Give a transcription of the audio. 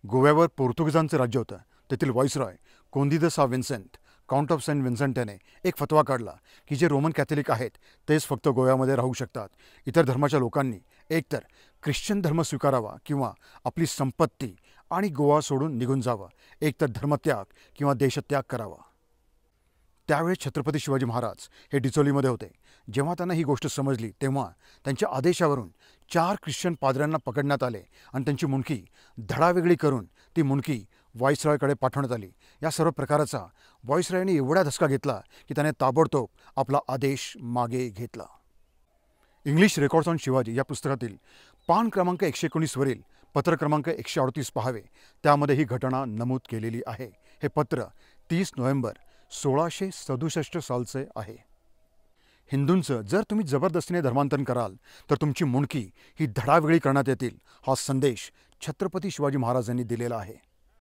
गोव्यावर पोर्तुगीजांचं राज्य होतं. तेथील व्हाईसरॉय कोंदिदसा Vincent count of saint Vincent याने एक फतवा काढला की जे रोमन कॅथलिक आहेत तेच फक्त गोव्यामध्ये राहू शकतात. इतर धर्माच्या लोकांनी एकतर ख्रिश्चन धर्म स्वीकारावा किंवा आपली संपत्ती आणि गोवा सोडून निघून जावं, एकतर धर्मत्याग किंवा देशत्याग करावा. त्यावेळेस छत्रपती शिवाजी महाराज हे डिचोलीमध्ये होते. जेव्हा त्यांना ही गोष्ट समजली तेव्हा त्यांच्या आदेशावरून 4 ख्रिश्चन पाद्र्यांना पकडण्यात आले आणि त्यांची मुंडकी धडावेगळी करून ती मुंडकी व्हाईसरॉयकडे पाठवण्यात आली. या सर्व प्रकाराचा व्हाईसरॉयने एवढा धसका घेतला की त्याने ताबडतोब आपला आदेश मागे घेतला. इंग्लिश रेकॉर्ड्स ऑन शिवाजी या पुस्तकातील पान क्रमांक 119 वरील पत्र क्रमांक 138 पाहावे. त्यामध्ये ही घटना नमूद केलेली आहे. हे पत्र 30 नोव्हेंबर 1667 सालचे आहे. हिंदूंचं जर तुम्ही जबरदस्तीने धर्मांतरण कराल तर तुमची मुंडकी ही धडावेगळी करण्यात येतील, हा संदेश छत्रपती शिवाजी महाराजांनी दिलेला आहे.